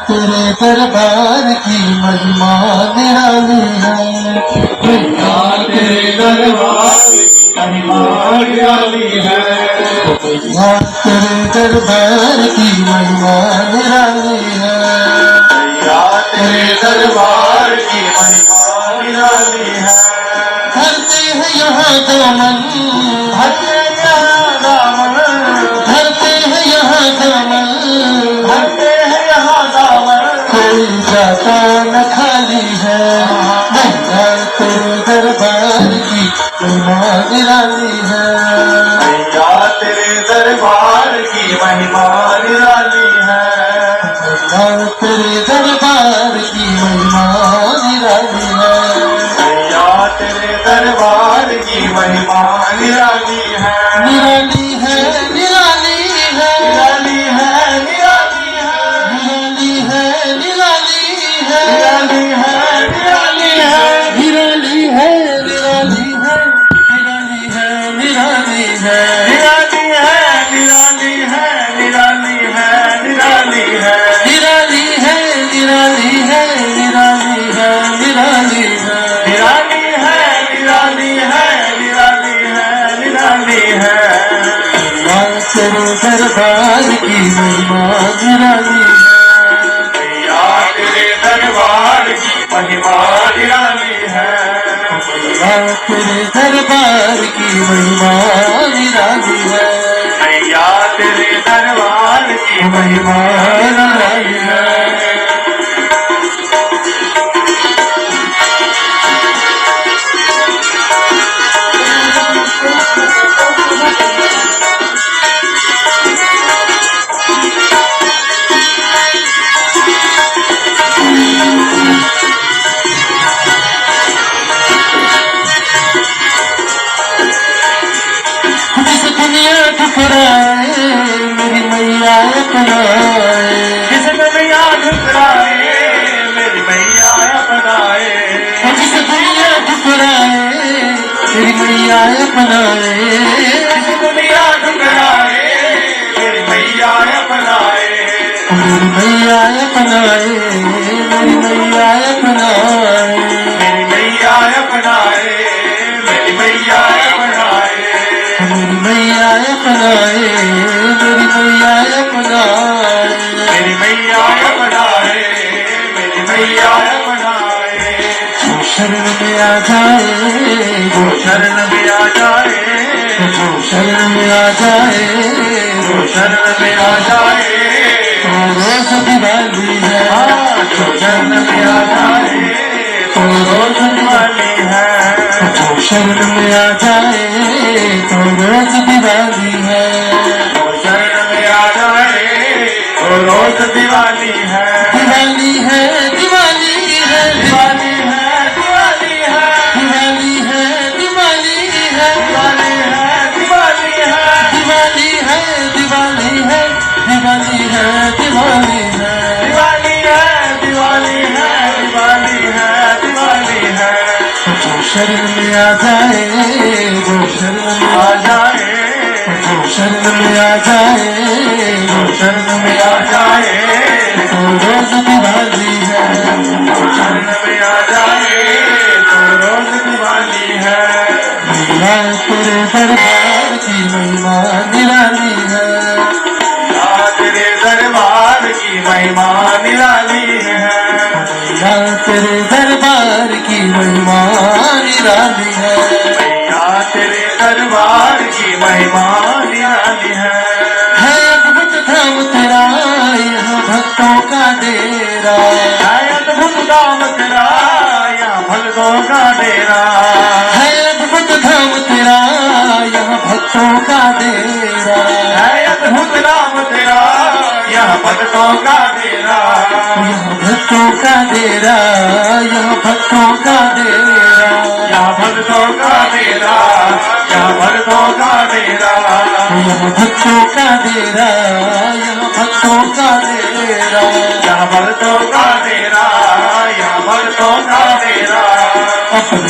तेरे दरबार की महिमा निराली है। मैया तेरे दरबार की महिमा निराली है। मैया तेरे दरबार की महिमा निराली है। मैया तेरे दरबार की महिमा निराली है। धरते हैं यहाँ दामन, धरते यहाँ दामन, धरते हैं यहाँ दामन, धरते हैं यहाँ दामन, कोई जाता न खाली है। मैया तेरे दरबार की महिमा निराली है। मैया तेरे दरबार की महिमा निराली है। मैया तेरे दरबार की महिमा निराली है। मैया तेरे दरबार की महिमा निराली है। निराली है, निराली है, निराली है, निराली है, निराली है, निराली है, निराली है, निराली है, निराली है, निराली है, निराली है, निराली है, निराली है, निराली है, निराली है, निराली है, निराली है, निराली है, निराली है, निराली है। निराली है, निराली है, निराली है, निराली है। मैया तेरे दरबार की महिमा निराली है। मैया तेरे दरबार की महिमा निराली है। मैया तेरे दरबार की महिमा निराली है। मैया तेरे दरबार की महिमा निराली है। जिस दुनिया ठुकराए मेरी मैया अपनाए। जिस दुनिया ठुकराए मेरी मैया अपनाए। जिस दुनिया ठुकराए मेरी मैया अपनाए। जिस दुनिया ठुकराए मेरी मैया अपनाए। मेरी मैया अपनाए, मेरी मैया अपनाए। मेरी मैया अपनाए, मेरी मैया अपनाए। मेरी मैया अपनाए, मेरी मैया अपनाए। मेरी मैया अपनाए, मेरी मैया अपनाए। जो शरण में आ जाए, जो शरण में आ जाए, जो शरण में आ जाए, जो शरण में आ जाए, तो रोज दिवाली है। जो शरण में आ जाए तो रोज दिवाली है। जो शरण में आ जाए तो रोज दिवाली है। जो शरण में आ जाए तो रोज दिवाली है। दिवाली है, दिवाली है, दिवाली है, दिवाली है, दिवाली है, दिवाली है, दिवाली है, दिवाली है, दिवाली है, दिवाली है, दिवाली है, दिवाली है। दिवाली है, दिवाली है, दिवाली है, दिवाली है। जो शरण में आ जाए, जो शरण में आ जाए, जो शरण में आ जाए, जो शरण में आ जाए तो रोज दिवाली है। जो शरण में आ जाए तो रोज दिवाली है। मैया तेरे दरबार की महिमा निराली है। मैया तेरे दरबार की महिमा निराली है। मैया तेरे दरबार की महिमा निराली है। मैया तेरे दरबार की महिमा निराली है। अद्भुत धाम तेरा यहाँ भक्तों का डेरा। है अद्भुत धाम तेरा यहाँ भक्तों का डेरा। है अद्भुत धाम तेरा यहाँ भक्तों का डेरा। है अद्भुत धाम तेरा यहाँ भक्तों का डेरा। यहाँ भक्तों का डेरा, यहाँ भक्तों का डेरा। यहाँ भक्तों का डेरा, यहाँ भक्तों का डेरा। यहाँ भक्तों का डेरा, यहाँ भक्तों का डेरा। यहाँ भक्तों का डेरा, यहाँ भक्तों का डेरा। अपने